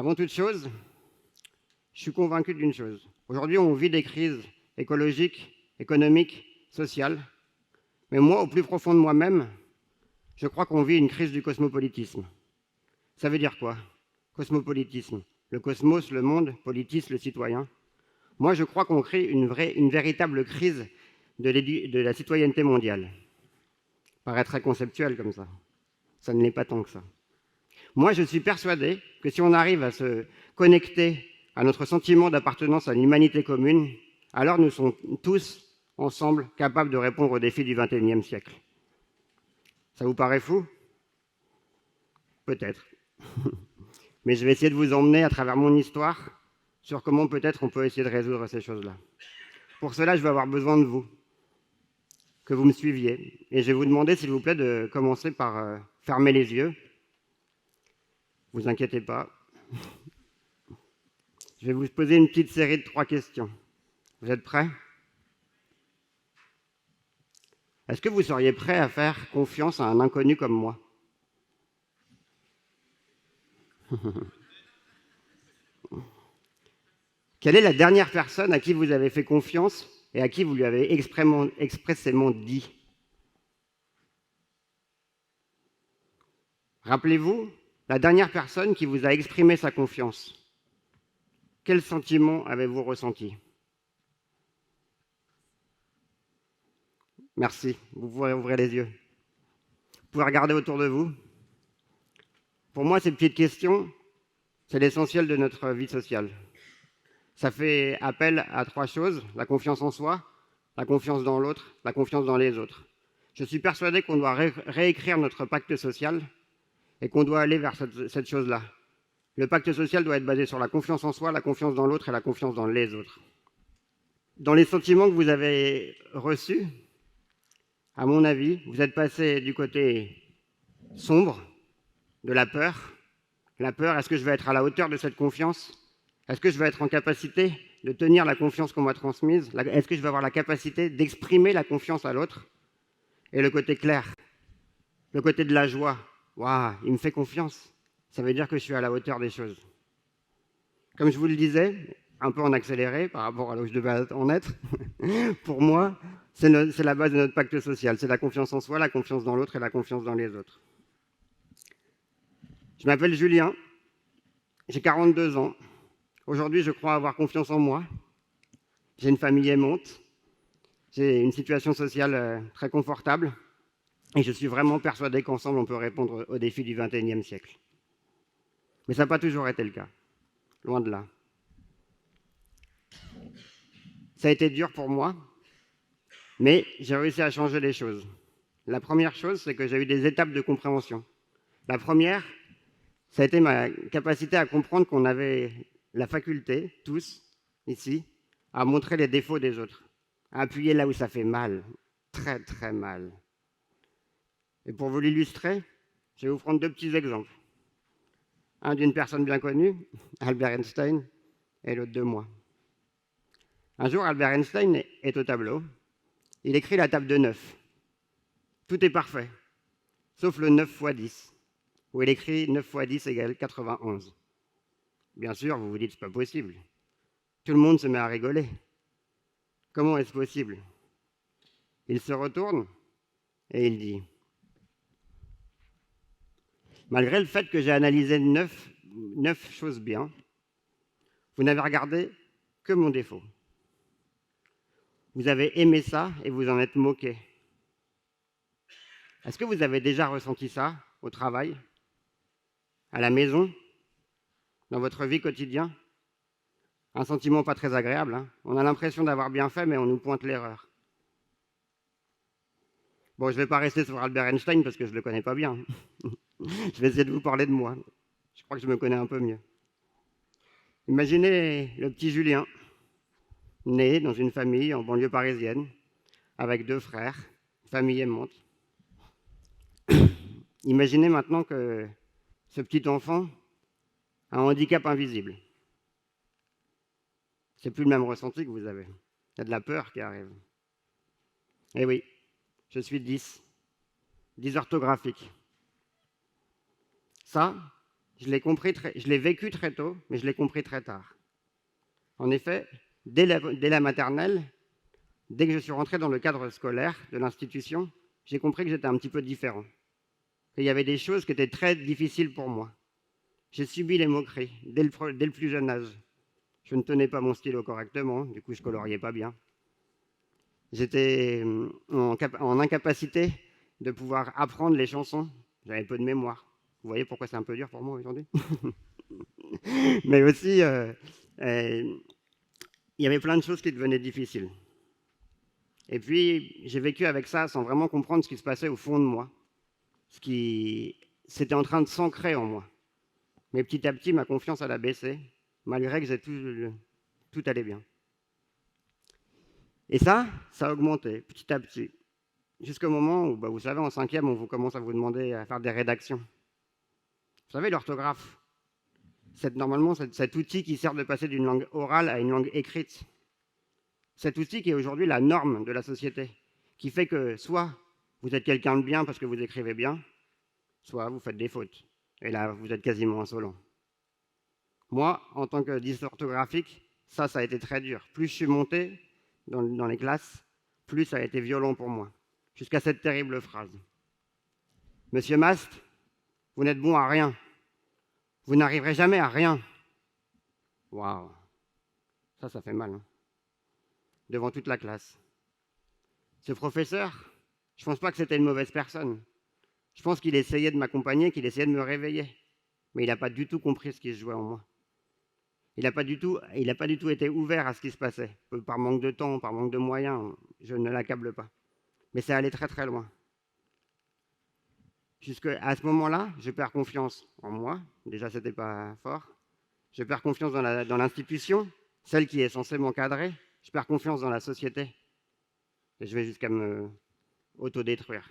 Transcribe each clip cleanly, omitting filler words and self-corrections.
Avant toute chose, je suis convaincu d'une chose. Aujourd'hui, on vit des crises écologiques, économiques, sociales. Mais moi, au plus profond de moi-même, je crois qu'on vit une crise du cosmopolitisme. Ça veut dire quoi? Cosmopolitisme. Le cosmos, le monde, politis, le citoyen. Moi, je crois qu'on crée une véritable crise de la citoyenneté mondiale. Ça paraît très conceptuel comme ça. Ça ne l'est pas tant que ça. Moi, je suis persuadé que si on arrive à se connecter à notre sentiment d'appartenance à l'humanité commune, alors nous sommes tous ensemble capables de répondre aux défis du XXIe siècle. Ça vous paraît fou? Peut-être. Mais je vais essayer de vous emmener à travers mon histoire sur comment peut-être on peut essayer de résoudre ces choses-là. Pour cela, je vais avoir besoin de vous, que vous me suiviez. Et je vais vous demander, s'il vous plaît, de commencer par fermer les yeux. Vous inquiétez pas. Je vais vous poser une petite série de 3 questions. Vous êtes prêts? Est-ce que vous seriez prêt à faire confiance à un inconnu comme moi? Quelle est la dernière personne à qui vous avez fait confiance et à qui vous lui avez expressément dit? Rappelez-vous, la dernière personne qui vous a exprimé sa confiance. Quel sentiment avez-vous ressenti? Merci, vous pouvez ouvrir les yeux. Vous pouvez regarder autour de vous. Pour moi, ces petites questions, c'est l'essentiel de notre vie sociale. Ça fait appel à 3 choses, la confiance en soi, la confiance dans l'autre, la confiance dans les autres. Je suis persuadé qu'on doit réécrire notre pacte social et qu'on doit aller vers cette chose-là. Le pacte social doit être basé sur la confiance en soi, la confiance dans l'autre et la confiance dans les autres. Dans les sentiments que vous avez reçus, à mon avis, vous êtes passé du côté sombre, de la peur. La peur, est-ce que je vais être à la hauteur de cette confiance? Est-ce que je vais être en capacité de tenir la confiance qu'on m'a transmise? Est-ce que je vais avoir la capacité d'exprimer la confiance à l'autre? Et le côté clair, le côté de la joie. Waouh, il me fait confiance. Ça veut dire que je suis à la hauteur des choses. Comme je vous le disais, un peu en accéléré par rapport à là où je devais en être, pour moi, c'est la base de notre pacte social. C'est la confiance en soi, la confiance dans l'autre et la confiance dans les autres. Je m'appelle Julien, j'ai 42 ans. Aujourd'hui, je crois avoir confiance en moi. J'ai une famille aimante, j'ai une situation sociale très confortable et je suis vraiment persuadé qu'ensemble, on peut répondre aux défis du XXIe siècle. Mais ça n'a pas toujours été le cas, loin de là. Ça a été dur pour moi, mais j'ai réussi à changer les choses. La première chose, c'est que j'ai eu des étapes de compréhension. La première, ça a été ma capacité à comprendre qu'on avait la faculté, tous, ici, à montrer les défauts des autres, à appuyer là où ça fait mal, très très mal. Et pour vous l'illustrer, je vais vous prendre 2 petits exemples. Un d'une personne bien connue, Albert Einstein, et l'autre de moi. Un jour, Albert Einstein est au tableau. Il écrit la table de 9. Tout est parfait, sauf le 9 x 10, où il écrit 9 x 10 égale 91. Bien sûr, vous vous dites, c'est pas possible. Tout le monde se met à rigoler. Comment est-ce possible? Il se retourne et il dit, malgré le fait que j'ai analysé 9 choses bien, vous n'avez regardé que mon défaut. Vous avez aimé ça et vous en êtes moqué. Est-ce que vous avez déjà ressenti ça au travail, à la maison, dans votre vie quotidienne? Un sentiment pas très agréable, hein? On a l'impression d'avoir bien fait, mais on nous pointe l'erreur. Bon, je ne vais pas rester sur Albert Einstein parce que je ne le connais pas bien. Je vais essayer de vous parler de moi. Je crois que je me connais un peu mieux. Imaginez le petit Julien, né dans une famille en banlieue parisienne, avec 2 frères, famille aimante. Imaginez maintenant que ce petit enfant a un handicap invisible. C'est plus le même ressenti que vous avez. Il y a de la peur qui arrive. Eh oui, je suis 10 orthographique. Ça, Je l'ai vécu très tôt, mais je l'ai compris très tard. En effet, dès la maternelle, dès que je suis rentré dans le cadre scolaire de l'institution, j'ai compris que j'étais un petit peu différent. Il y avait des choses qui étaient très difficiles pour moi. J'ai subi les moqueries dès le plus jeune âge. Je ne tenais pas mon stylo correctement, du coup je coloriais pas bien. J'étais en incapacité de pouvoir apprendre les chansons. J'avais peu de mémoire. Vous voyez pourquoi c'est un peu dur pour moi aujourd'hui. Mais aussi, il y avait plein de choses qui devenaient difficiles. Et puis, j'ai vécu avec ça sans vraiment comprendre ce qui se passait au fond de moi. C'était en train de s'ancrer en moi. Mais petit à petit, ma confiance a baissé, malgré que tout allait bien. Et ça a augmenté petit à petit, jusqu'au moment où, vous savez, en 5e, on vous commence à vous demander à faire des rédactions. Vous savez, l'orthographe, normalement, cet outil qui sert de passer d'une langue orale à une langue écrite. Cet outil qui est aujourd'hui la norme de la société, qui fait que soit vous êtes quelqu'un de bien parce que vous écrivez bien, soit vous faites des fautes. Et là, vous êtes quasiment insolent. Moi, en tant que dysorthographique, ça a été très dur. Plus je suis monté dans les classes, plus ça a été violent pour moi. Jusqu'à cette terrible phrase. Monsieur Mast, vous n'êtes bon à rien. Vous n'arriverez jamais à rien. Waouh. Ça fait mal. Hein, devant toute la classe. Ce professeur, je ne pense pas que c'était une mauvaise personne. Je pense qu'il essayait de m'accompagner, qu'il essayait de me réveiller. Mais il n'a pas du tout compris ce qui se jouait en moi. Il n'a pas du tout été ouvert à ce qui se passait. Par manque de temps, par manque de moyens, je ne l'accable pas. Mais ça allait très très loin. Jusqu'à ce moment-là, je perds confiance en moi. Déjà, ce n'était pas fort. Je perds confiance dans l'institution, celle qui est censée m'encadrer. Je perds confiance dans la société. Et je vais jusqu'à me autodétruire.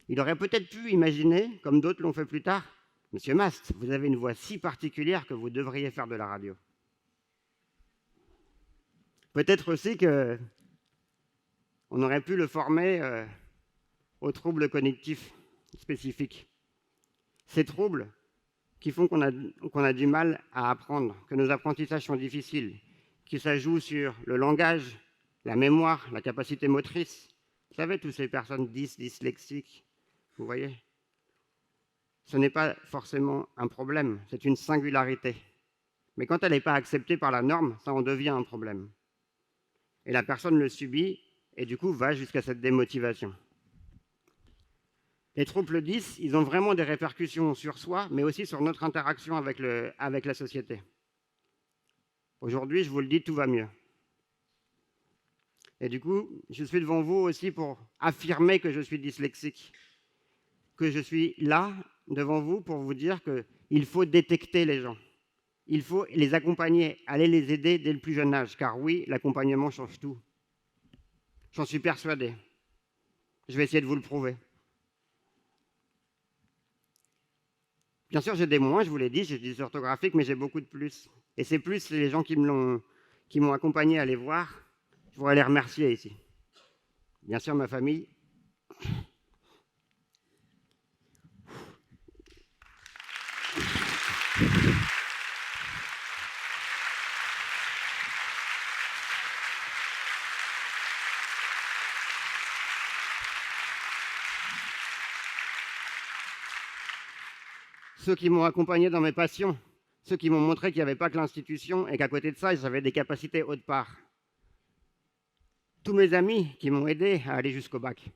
Il aurait peut-être pu imaginer, comme d'autres l'ont fait plus tard, « Monsieur Mast, vous avez une voix si particulière que vous devriez faire de la radio. » Peut-être aussi qu'on aurait pu le former aux troubles cognitifs spécifiques. Ces troubles qui font qu'on a du mal à apprendre, que nos apprentissages sont difficiles, qui s'ajoutent sur le langage, la mémoire, la capacité motrice. Vous savez, toutes ces personnes dyslexiques, vous voyez, ce n'est pas forcément un problème, c'est une singularité. Mais quand elle n'est pas acceptée par la norme, ça en devient un problème. Et la personne le subit et du coup va jusqu'à cette démotivation. Les troubles 10, ils ont vraiment des répercussions sur soi, mais aussi sur notre interaction avec la société. Aujourd'hui, je vous le dis, tout va mieux. Et du coup, je suis devant vous aussi pour affirmer que je suis dyslexique, que je suis là devant vous pour vous dire qu'il faut détecter les gens. Il faut les accompagner, aller les aider dès le plus jeune âge, car oui, l'accompagnement change tout. J'en suis persuadé. Je vais essayer de vous le prouver. Bien sûr, j'ai des moins, je vous l'ai dit, j'ai des orthographiques, mais j'ai beaucoup de plus. Et ces plus, c'est les gens qui m'ont accompagné à les voir. Je voudrais les remercier ici. Bien sûr, ma famille. Ceux qui m'ont accompagné dans mes passions, ceux qui m'ont montré qu'il n'y avait pas que l'institution et qu'à côté de ça, j'avais des capacités haute part. Tous mes amis qui m'ont aidé à aller jusqu'au bac.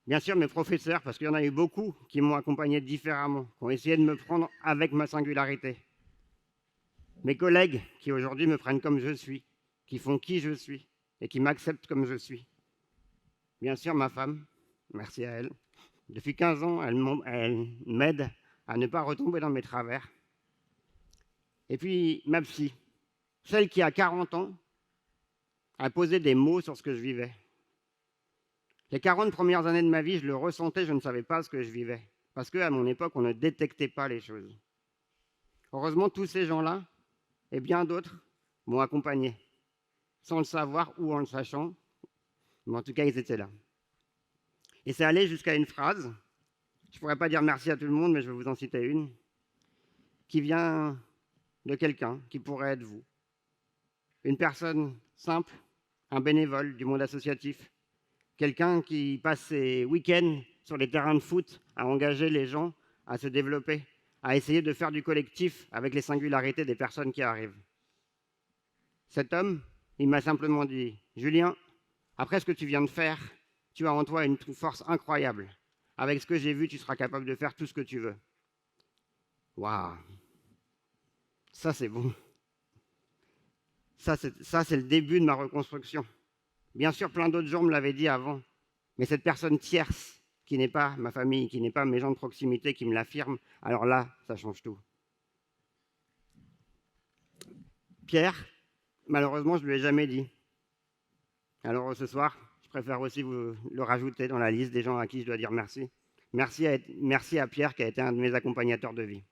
Bien sûr, mes professeurs, parce qu'il y en a eu beaucoup qui m'ont accompagné différemment, qui ont essayé de me prendre avec ma singularité. Mes collègues qui aujourd'hui me prennent comme je suis, qui font qui je suis et qui m'acceptent comme je suis. Bien sûr, ma femme, merci à elle. Depuis 15 ans, elle m'aide à ne pas retomber dans mes travers. Et puis, ma psy, celle qui a 40 ans, a posé des mots sur ce que je vivais. Les 40 premières années de ma vie, je le ressentais, je ne savais pas ce que je vivais. Parce qu'à mon époque, on ne détectait pas les choses. Heureusement, tous ces gens-là, et bien d'autres, m'ont accompagné. Sans le savoir ou en le sachant, mais en tout cas, ils étaient là. Et c'est allé jusqu'à une phrase je ne pourrais pas dire merci à tout le monde, mais je vais vous en citer une, qui vient de quelqu'un qui pourrait être vous. Une personne simple, un bénévole du monde associatif, quelqu'un qui passe ses week-ends sur les terrains de foot à engager les gens à se développer, à essayer de faire du collectif avec les singularités des personnes qui arrivent. Cet homme, il m'a simplement dit « Julien, après ce que tu viens de faire, tu as en toi une force incroyable. Avec ce que j'ai vu, tu seras capable de faire tout ce que tu veux. » Waouh! Ça, c'est bon. Ça, c'est le début de ma reconstruction. Bien sûr, plein d'autres gens me l'avaient dit avant, mais cette personne tierce, qui n'est pas ma famille, qui n'est pas mes gens de proximité, qui me l'affirme, alors là, ça change tout. Pierre, malheureusement, je ne lui ai jamais dit. Alors ce soir, je préfère aussi vous le rajouter dans la liste des gens à qui je dois dire merci. Merci à Pierre qui a été un de mes accompagnateurs de vie.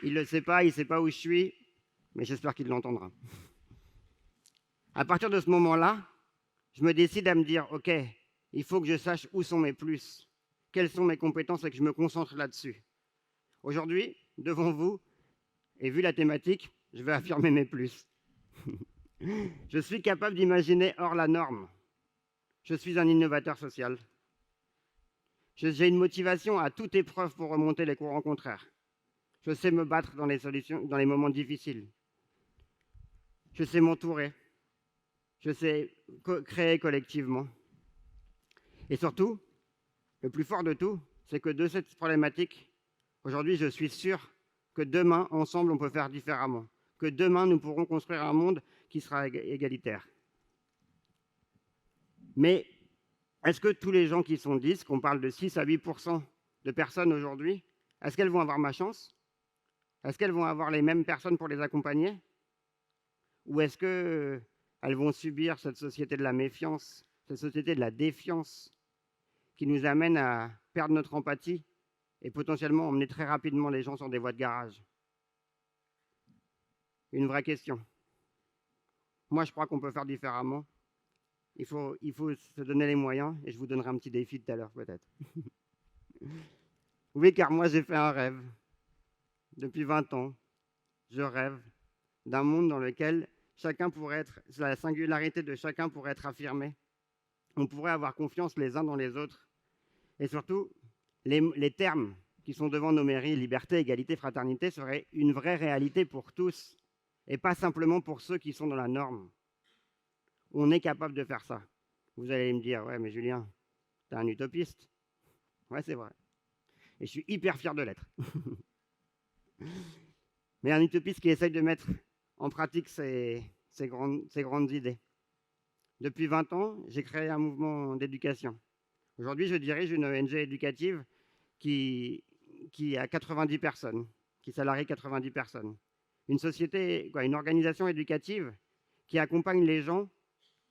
Il ne le sait pas, il ne sait pas où je suis, mais j'espère qu'il l'entendra. À partir de ce moment-là, je me décide à me dire, OK, il faut que je sache où sont mes plus, quelles sont mes compétences et que je me concentre là-dessus. Aujourd'hui, devant vous, et vu la thématique, je vais affirmer mes plus. Je suis capable d'imaginer hors la norme. Je suis un innovateur social. J'ai une motivation à toute épreuve pour remonter les courants contraires. Je sais me battre dans les moments difficiles. Je sais m'entourer. Je sais créer collectivement. Et surtout, le plus fort de tout, c'est que de cette problématique, aujourd'hui, je suis sûr que demain, ensemble, on peut faire différemment. Que demain, nous pourrons construire un monde qui sera égalitaire. Mais est-ce que tous les gens qui sont 10, qu'on parle de 6 à 8% de personnes aujourd'hui, est-ce qu'elles vont avoir ma chance? Est-ce qu'elles vont avoir les mêmes personnes pour les accompagner? Ou est-ce qu'elles vont subir cette société de la méfiance, cette société de la défiance qui nous amène à perdre notre empathie et potentiellement emmener très rapidement les gens sur des voies de garage? Une vraie question. Moi, je crois qu'on peut faire différemment. Il faut se donner les moyens et je vous donnerai un petit défi tout à l'heure peut-être. Oui, car moi, j'ai fait un rêve. Depuis 20 ans, je rêve d'un monde dans lequel la singularité de chacun pourrait être affirmée. On pourrait avoir confiance les uns dans les autres. Et surtout, les termes qui sont devant nos mairies, liberté, égalité, fraternité, seraient une vraie réalité pour tous et pas simplement pour ceux qui sont dans la norme. On est capable de faire ça. Vous allez me dire, ouais, mais Julien, t'es un utopiste. Ouais, c'est vrai. Et je suis hyper fier de l'être. Mais un utopiste qui essaye de mettre en pratique ses grandes idées. Depuis 20 ans, j'ai créé un mouvement d'éducation. Aujourd'hui, je dirige une ONG éducative qui a 90 personnes, qui salarie 90 personnes. Une organisation éducative qui accompagne les gens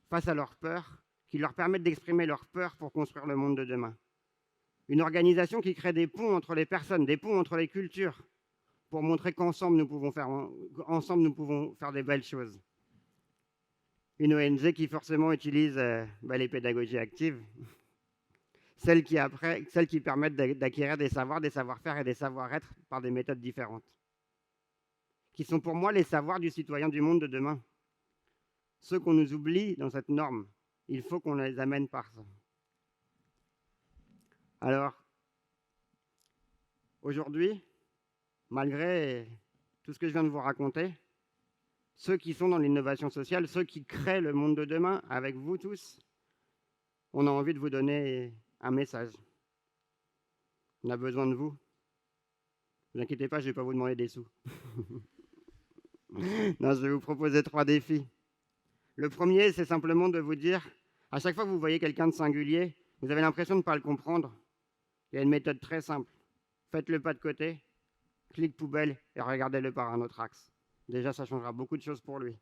face à leurs peurs, qui leur permettent d'exprimer leurs peurs pour construire le monde de demain. Une organisation qui crée des ponts entre les personnes, des ponts entre les cultures, pour montrer qu'ensemble nous pouvons faire des belles choses. Une ONG qui forcément utilise les pédagogies actives, celles qui permettent d'acquérir des savoirs, des savoir-faire et des savoir-être par des méthodes différentes, qui sont pour moi les savoirs du citoyen du monde de demain. Ceux qu'on nous oublie dans cette norme, il faut qu'on les amène par ça. Alors, aujourd'hui, malgré tout ce que je viens de vous raconter, ceux qui sont dans l'innovation sociale, ceux qui créent le monde de demain avec vous tous, on a envie de vous donner un message. On a besoin de vous. Ne vous inquiétez pas, je ne vais pas vous demander des sous. Non, je vais vous proposer 3 défis. Le premier, c'est simplement de vous dire, à chaque fois que vous voyez quelqu'un de singulier, vous avez l'impression de ne pas le comprendre. Il y a une méthode très simple. Faites le pas de côté, clic poubelle et regardez-le par un autre axe. Déjà, ça changera beaucoup de choses pour lui.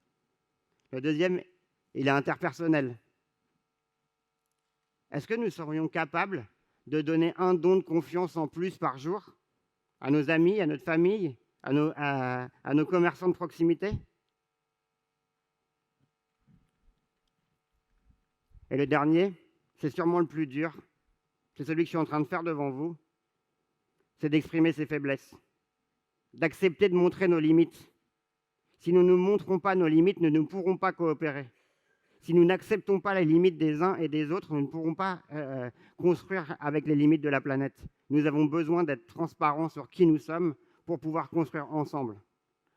Le deuxième, il est interpersonnel. Est-ce que nous serions capables de donner un don de confiance en plus par jour à nos amis, à notre famille, à nos commerçants de proximité? Et le dernier, c'est sûrement le plus dur, c'est celui que je suis en train de faire devant vous, c'est d'exprimer ses faiblesses, d'accepter de montrer nos limites. Si nous ne montrons pas nos limites, nous ne pourrons pas coopérer. Si nous n'acceptons pas les limites des uns et des autres, nous ne pourrons pas construire avec les limites de la planète. Nous avons besoin d'être transparents sur qui nous sommes pour pouvoir construire ensemble.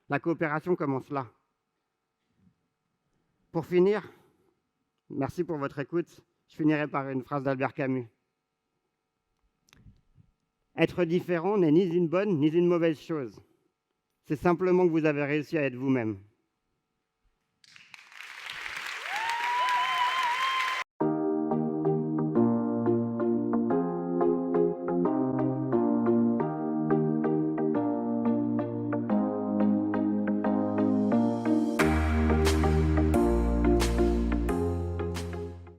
La coopération commence là. Pour finir, merci pour votre écoute. Je finirai par une phrase d'Albert Camus. Être différent n'est ni une bonne ni une mauvaise chose. C'est simplement que vous avez réussi à être vous-même.